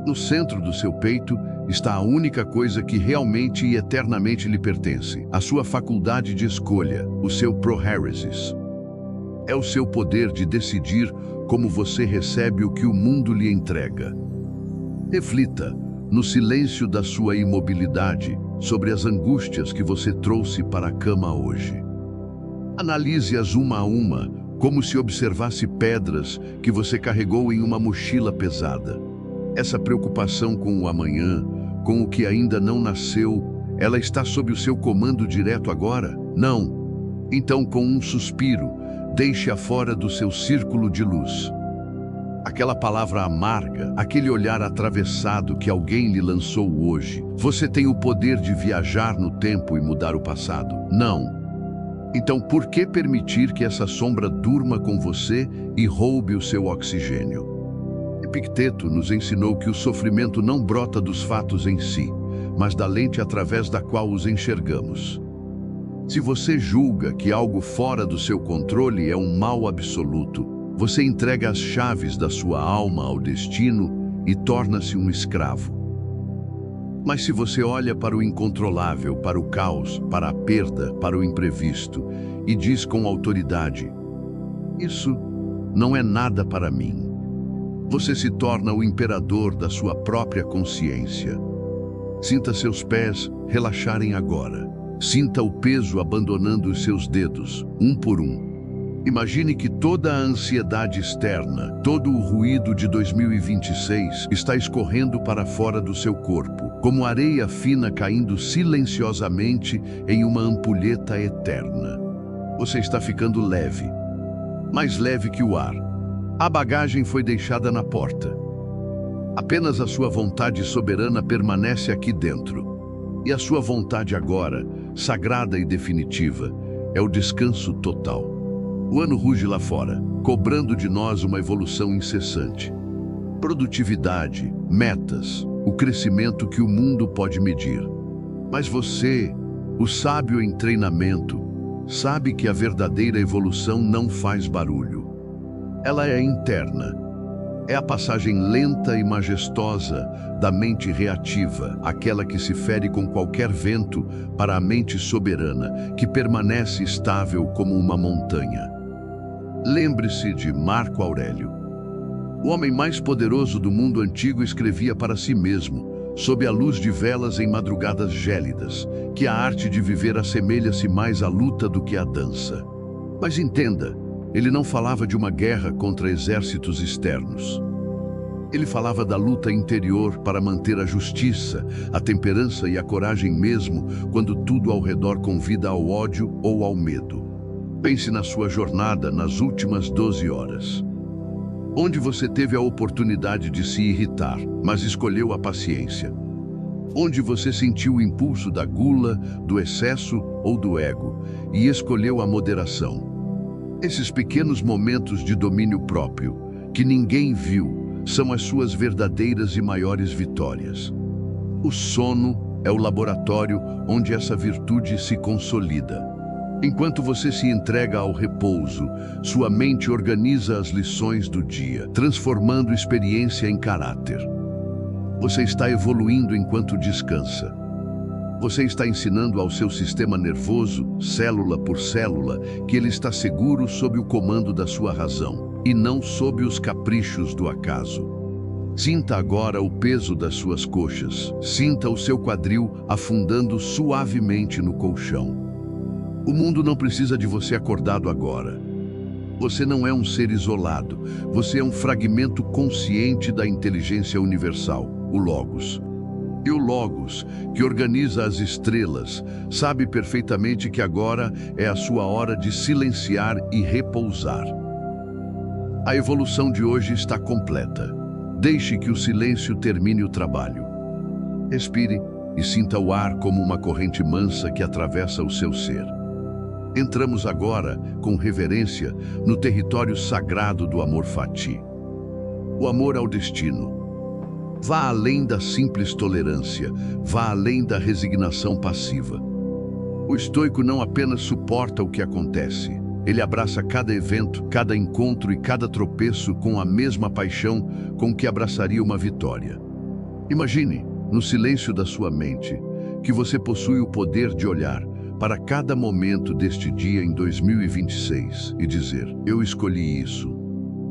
No centro do seu peito está a única coisa que realmente e eternamente lhe pertence, a sua faculdade de escolha, o seu prohairesis. É o seu poder de decidir como você recebe o que o mundo lhe entrega. Reflita, no silêncio da sua imobilidade, sobre as angústias que você trouxe para a cama hoje. Analise-as uma a uma, como se observasse pedras que você carregou em uma mochila pesada. Essa preocupação com o amanhã, com o que ainda não nasceu, ela está sob o seu comando direto agora? Não. Então, com um suspiro, deixe-a fora do seu círculo de luz. Aquela palavra amarga, aquele olhar atravessado que alguém lhe lançou hoje. Você tem o poder de viajar no tempo e mudar o passado? Não. Então, por que permitir que essa sombra durma com você e roube o seu oxigênio? Epicteto nos ensinou que o sofrimento não brota dos fatos em si, mas da lente através da qual os enxergamos. Se você julga que algo fora do seu controle é um mal absoluto, você entrega as chaves da sua alma ao destino e torna-se um escravo. Mas se você olha para o incontrolável, para o caos, para a perda, para o imprevisto, e diz com autoridade: isso não é nada para mim. Você se torna o imperador da sua própria consciência. Sinta seus pés relaxarem agora. Sinta o peso abandonando os seus dedos, um por um. Imagine que toda a ansiedade externa, todo o ruído de 2026 está escorrendo para fora do seu corpo, como areia fina caindo silenciosamente em uma ampulheta eterna. Você está ficando leve, mais leve que o ar. A bagagem foi deixada na porta. Apenas a sua vontade soberana permanece aqui dentro. E a sua vontade agora, sagrada e definitiva, é o descanso total. O ano ruge lá fora, cobrando de nós uma evolução incessante. Produtividade, metas, o crescimento que o mundo pode medir. Mas você, o sábio em treinamento, sabe que a verdadeira evolução não faz barulho. Ela é interna. É a passagem lenta e majestosa da mente reativa, aquela que se fere com qualquer vento, para a mente soberana, que permanece estável como uma montanha. Lembre-se de Marco Aurélio. O homem mais poderoso do mundo antigo escrevia para si mesmo, sob a luz de velas em madrugadas gélidas, que a arte de viver assemelha-se mais à luta do que à dança. Mas entenda, ele não falava de uma guerra contra exércitos externos. Ele falava da luta interior para manter a justiça, a temperança e a coragem mesmo quando tudo ao redor convida ao ódio ou ao medo. Pense na sua jornada nas últimas 12 horas. Onde você teve a oportunidade de se irritar, mas escolheu a paciência. Onde você sentiu o impulso da gula, do excesso ou do ego e escolheu a moderação. Esses pequenos momentos de domínio próprio, que ninguém viu, são as suas verdadeiras e maiores vitórias. O sono é o laboratório onde essa virtude se consolida. Enquanto você se entrega ao repouso, sua mente organiza as lições do dia, transformando experiência em caráter. Você está evoluindo enquanto descansa. Você está ensinando ao seu sistema nervoso, célula por célula, que ele está seguro sob o comando da sua razão, e não sob os caprichos do acaso. Sinta agora o peso das suas coxas. Sinta o seu quadril afundando suavemente no colchão. O mundo não precisa de você acordado agora. Você não é um ser isolado. Você é um fragmento consciente da inteligência universal, o Logos. E o Logos, que organiza as estrelas, sabe perfeitamente que agora é a sua hora de silenciar e repousar. A evolução de hoje está completa. Deixe que o silêncio termine o trabalho. Respire e sinta o ar como uma corrente mansa que atravessa o seu ser. Entramos agora, com reverência, no território sagrado do amor fati. O amor ao destino. Vá além da simples tolerância, vá além da resignação passiva. O estoico não apenas suporta o que acontece, ele abraça cada evento, cada encontro e cada tropeço com a mesma paixão com que abraçaria uma vitória. Imagine, no silêncio da sua mente, que você possui o poder de olhar para cada momento deste dia em 2026 e dizer: eu escolhi isso.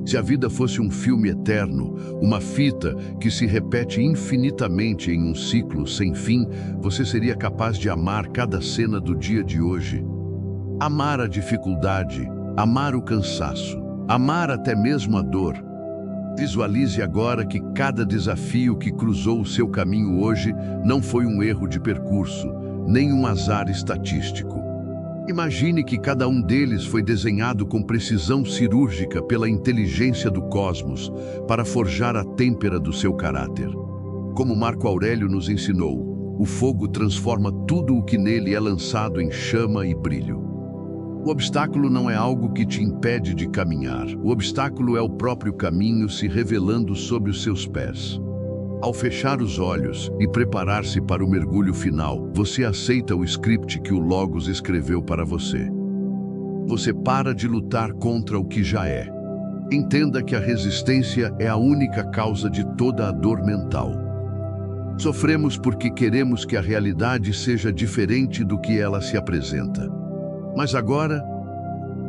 Se a vida fosse um filme eterno, uma fita que se repete infinitamente em um ciclo sem fim, você seria capaz de amar cada cena do dia de hoje. Amar a dificuldade, amar o cansaço, amar até mesmo a dor. Visualize agora que cada desafio que cruzou o seu caminho hoje não foi um erro de percurso, nem um azar estatístico. Imagine que cada um deles foi desenhado com precisão cirúrgica pela inteligência do cosmos para forjar a têmpera do seu caráter. Como Marco Aurélio nos ensinou, o fogo transforma tudo o que nele é lançado em chama e brilho. O obstáculo não é algo que te impede de caminhar. O obstáculo é o próprio caminho se revelando sob os seus pés. Ao fechar os olhos e preparar-se para o mergulho final, você aceita o script que o Logos escreveu para você. Você para de lutar contra o que já é. Entenda que a resistência é a única causa de toda a dor mental. Sofremos porque queremos que a realidade seja diferente do que ela se apresenta. Mas agora,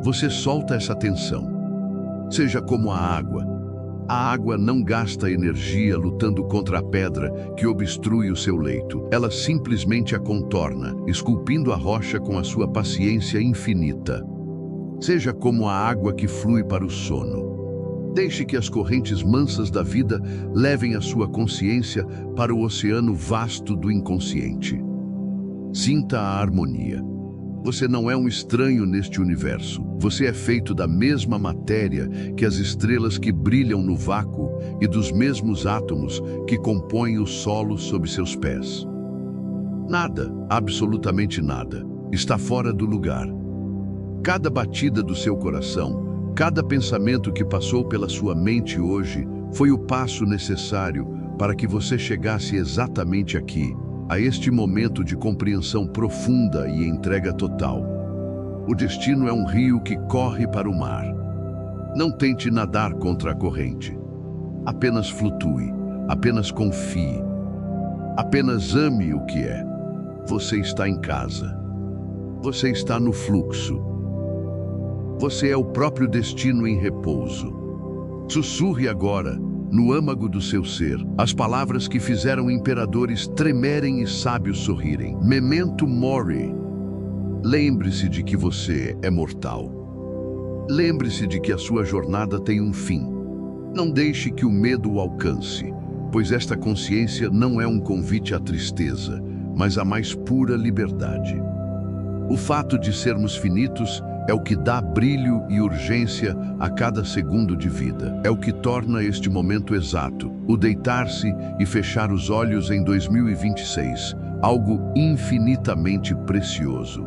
você solta essa tensão. Seja como a água. A água não gasta energia lutando contra a pedra que obstrui o seu leito. Ela simplesmente a contorna, esculpindo a rocha com a sua paciência infinita. Seja como a água que flui para o sono. Deixe que as correntes mansas da vida levem a sua consciência para o oceano vasto do inconsciente. Sinta a harmonia. Você não é um estranho neste universo. Você é feito da mesma matéria que as estrelas que brilham no vácuo e dos mesmos átomos que compõem o solo sob seus pés. Nada, absolutamente nada, está fora do lugar. Cada batida do seu coração, cada pensamento que passou pela sua mente hoje, foi o passo necessário para que você chegasse exatamente aqui, a este momento de compreensão profunda e entrega total. O destino é um rio que corre para o mar. Não tente nadar contra a corrente. Apenas flutue, apenas confie. Apenas ame o que é. Você está em casa. Você está no fluxo. Você é o próprio destino em repouso. Sussurre agora, no âmago do seu ser, as palavras que fizeram imperadores tremerem e sábios sorrirem. Memento mori. Lembre-se de que você é mortal. Lembre-se de que a sua jornada tem um fim. Não deixe que o medo o alcance, pois esta consciência não é um convite à tristeza, mas à mais pura liberdade. O fato de sermos finitos é o que dá brilho e urgência a cada segundo de vida. É o que torna este momento exato, o deitar-se e fechar os olhos em 2026, algo infinitamente precioso.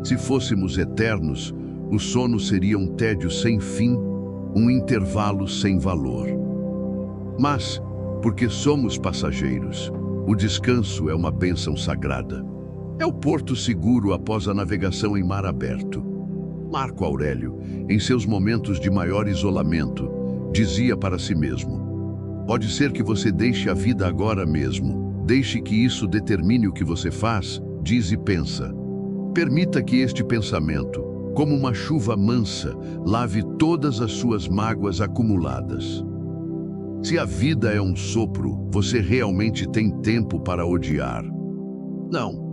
Se fôssemos eternos, o sono seria um tédio sem fim, um intervalo sem valor. Mas, porque somos passageiros, o descanso é uma bênção sagrada. É o porto seguro após a navegação em mar aberto. Marco Aurélio, em seus momentos de maior isolamento, dizia para si mesmo: pode ser que você deixe a vida agora mesmo. Deixe que isso determine o que você faz, diz e pensa. Permita que este pensamento, como uma chuva mansa, lave todas as suas mágoas acumuladas. Se a vida é um sopro, você realmente tem tempo para odiar. Não.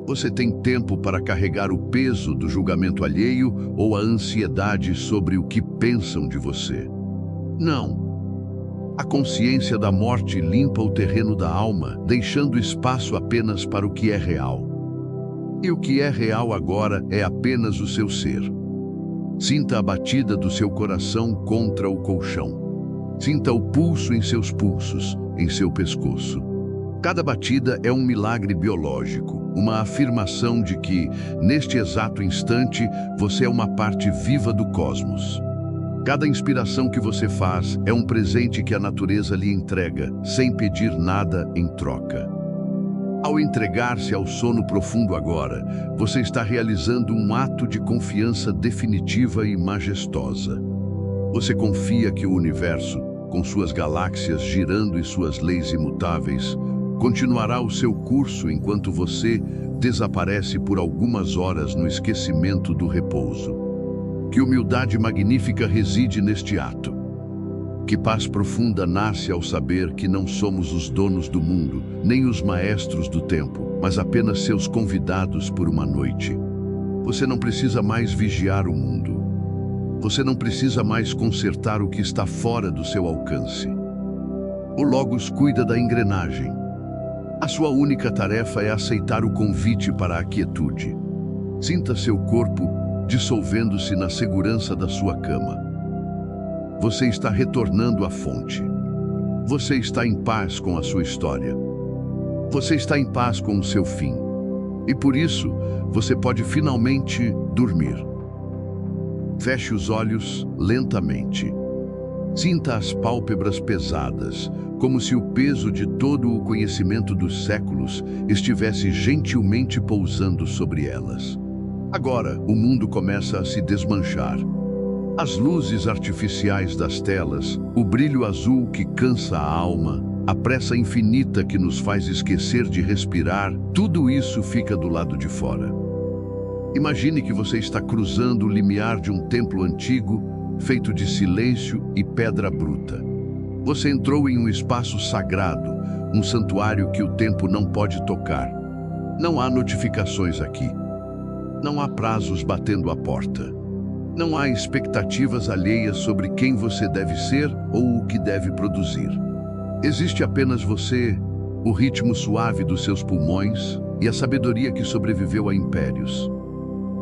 Você tem tempo para carregar o peso do julgamento alheio ou a ansiedade sobre o que pensam de você. Não. A consciência da morte limpa o terreno da alma, deixando espaço apenas para o que é real. E o que é real agora é apenas o seu ser. Sinta a batida do seu coração contra o colchão. Sinta o pulso em seus pulsos, em seu pescoço. Cada batida é um milagre biológico, uma afirmação de que, neste exato instante, você é uma parte viva do cosmos. Cada inspiração que você faz é um presente que a natureza lhe entrega, sem pedir nada em troca. Ao entregar-se ao sono profundo agora, você está realizando um ato de confiança definitiva e majestosa. Você confia que o universo, com suas galáxias girando e suas leis imutáveis, continuará o seu curso enquanto você desaparece por algumas horas no esquecimento do repouso. Que humildade magnífica reside neste ato. Que paz profunda nasce ao saber que não somos os donos do mundo, nem os maestros do tempo, mas apenas seus convidados por uma noite. Você não precisa mais vigiar o mundo. Você não precisa mais consertar o que está fora do seu alcance. O Logos cuida da engrenagem. A sua única tarefa é aceitar o convite para a quietude. Sinta seu corpo dissolvendo-se na segurança da sua cama. Você está retornando à fonte. Você está em paz com a sua história. Você está em paz com o seu fim. E por isso, você pode finalmente dormir. Feche os olhos lentamente. Sinta as pálpebras pesadas, como se o peso de todo o conhecimento dos séculos estivesse gentilmente pousando sobre elas. Agora, o mundo começa a se desmanchar. As luzes artificiais das telas, o brilho azul que cansa a alma, a pressa infinita que nos faz esquecer de respirar, tudo isso fica do lado de fora. Imagine que você está cruzando o limiar de um templo antigo, feito de silêncio e pedra bruta. Você entrou em um espaço sagrado, um santuário que o tempo não pode tocar. Não há notificações aqui. Não há prazos batendo a porta. Não há expectativas alheias sobre quem você deve ser ou o que deve produzir. Existe apenas você, o ritmo suave dos seus pulmões e a sabedoria que sobreviveu a impérios.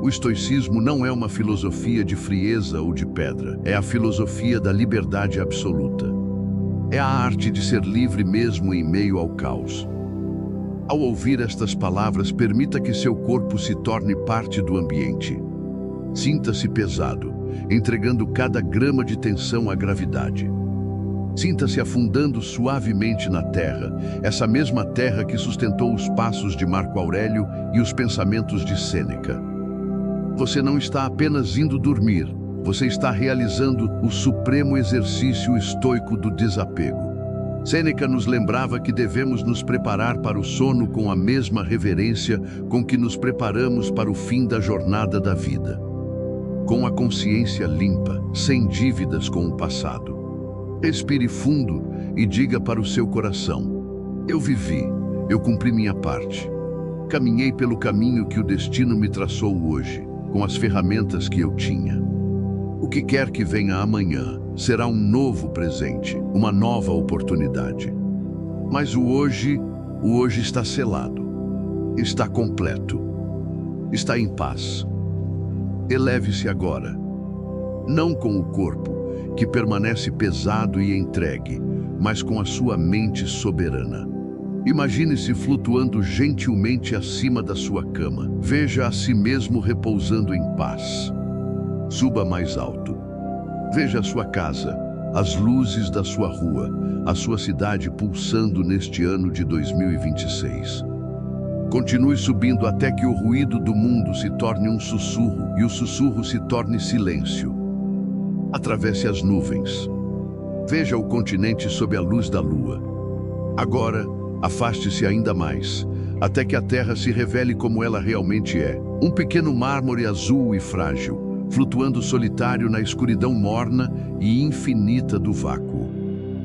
O estoicismo não é uma filosofia de frieza ou de pedra, é a filosofia da liberdade absoluta. É a arte de ser livre mesmo em meio ao caos. Ao ouvir estas palavras, permita que seu corpo se torne parte do ambiente. Sinta-se pesado, entregando cada grama de tensão à gravidade. Sinta-se afundando suavemente na terra, essa mesma terra que sustentou os passos de Marco Aurélio e os pensamentos de Sêneca. Você não está apenas indo dormir, você está realizando o supremo exercício estoico do desapego. Sêneca nos lembrava que devemos nos preparar para o sono com a mesma reverência com que nos preparamos para o fim da jornada da vida. Com a consciência limpa, sem dívidas com o passado. Respire fundo e diga para o seu coração: eu vivi, eu cumpri minha parte. Caminhei pelo caminho que o destino me traçou hoje, com as ferramentas que eu tinha. O que quer que venha amanhã será um novo presente, uma nova oportunidade. Mas o hoje está selado, está completo, está em paz. Eleve-se agora, não com o corpo, que permanece pesado e entregue, mas com a sua mente soberana. Imagine-se flutuando gentilmente acima da sua cama. Veja a si mesmo repousando em paz. Suba mais alto. Veja a sua casa, as luzes da sua rua, a sua cidade pulsando neste ano de 2026. Continue subindo até que o ruído do mundo se torne um sussurro e o sussurro se torne silêncio. Atravesse as nuvens. Veja o continente sob a luz da lua. Agora, afaste-se ainda mais, até que a Terra se revele como ela realmente é. Um pequeno mármore azul e frágil, flutuando solitário na escuridão morna e infinita do vácuo.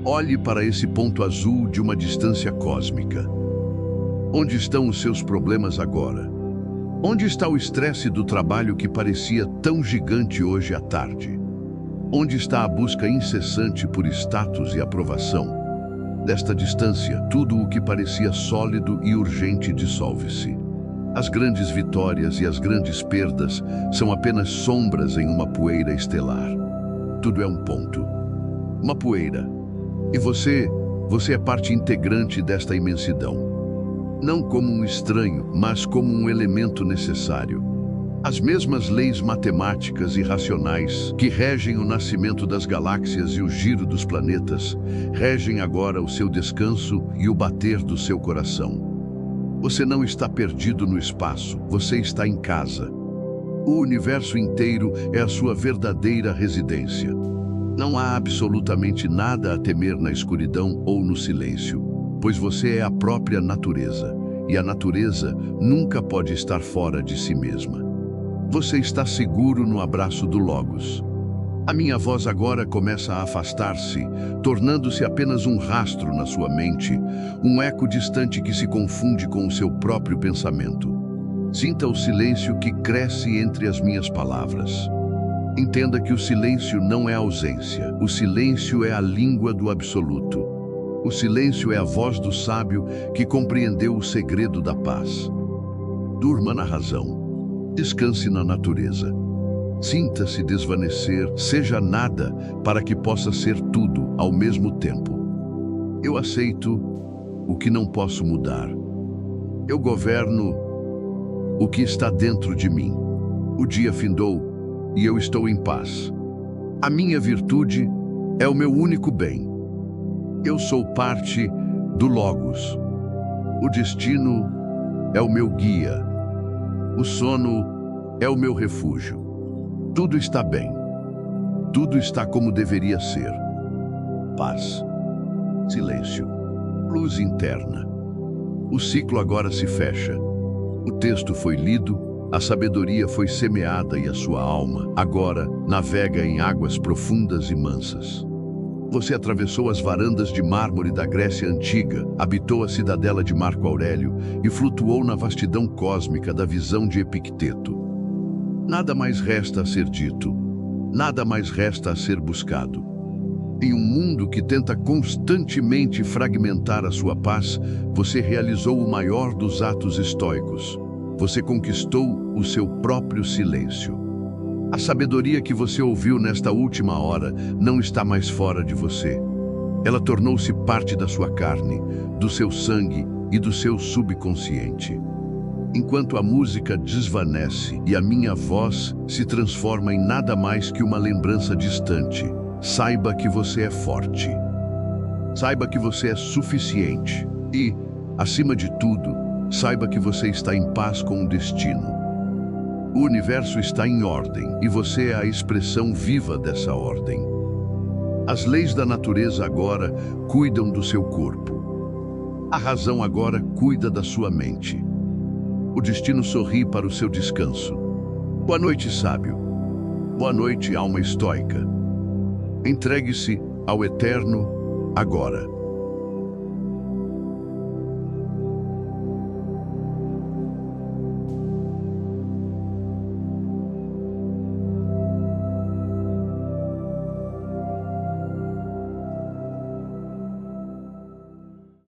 Olhe para esse ponto azul de uma distância cósmica. Onde estão os seus problemas agora? Onde está o estresse do trabalho que parecia tão gigante hoje à tarde? Onde está a busca incessante por status e aprovação? Desta distância, tudo o que parecia sólido e urgente dissolve-se. As grandes vitórias e as grandes perdas são apenas sombras em uma poeira estelar. Tudo é um ponto. Uma poeira, E você é parte integrante desta imensidão. Não como um estranho, mas como um elemento necessário. As mesmas leis matemáticas e racionais que regem o nascimento das galáxias e o giro dos planetas, regem agora o seu descanso e o bater do seu coração. Você não está perdido no espaço, você está em casa. O universo inteiro é a sua verdadeira residência. Não há absolutamente nada a temer na escuridão ou no silêncio, pois você é a própria natureza, e a natureza nunca pode estar fora de si mesma. Você está seguro no abraço do Logos. A minha voz agora começa a afastar-se, tornando-se apenas um rastro na sua mente, um eco distante que se confunde com o seu próprio pensamento. Sinta o silêncio que cresce entre as minhas palavras. Entenda que o silêncio não é ausência. O silêncio é a língua do absoluto. O silêncio é a voz do sábio que compreendeu o segredo da paz. Durma na razão. Descanse na natureza. Sinta-se desvanecer, seja nada, para que possa ser tudo ao mesmo tempo. Eu aceito o que não posso mudar. Eu governo o que está dentro de mim. O dia findou e eu estou em paz. A minha virtude é o meu único bem. Eu sou parte do Logos. O destino é o meu guia. O sono é o meu refúgio. Tudo está bem. Tudo está como deveria ser. Paz. Silêncio. Luz interna. O ciclo agora se fecha. O texto foi lido, a sabedoria foi semeada e a sua alma agora navega em águas profundas e mansas. Você atravessou as varandas de mármore da Grécia Antiga, habitou a cidadela de Marco Aurélio e flutuou na vastidão cósmica da visão de Epicteto. Nada mais resta a ser dito, nada mais resta a ser buscado. Em um mundo que tenta constantemente fragmentar a sua paz, você realizou o maior dos atos estoicos. Você conquistou o seu próprio silêncio. A sabedoria que você ouviu nesta última hora não está mais fora de você. Ela tornou-se parte da sua carne, do seu sangue e do seu subconsciente. Enquanto a música desvanece e a minha voz se transforma em nada mais que uma lembrança distante, saiba que você é forte. Saiba que você é suficiente. E, acima de tudo, saiba que você está em paz com o destino. O universo está em ordem e você é a expressão viva dessa ordem. As leis da natureza agora cuidam do seu corpo. A razão agora cuida da sua mente. O destino sorri para o seu descanso. Boa noite, sábio. Boa noite, alma estoica. Entregue-se ao eterno agora.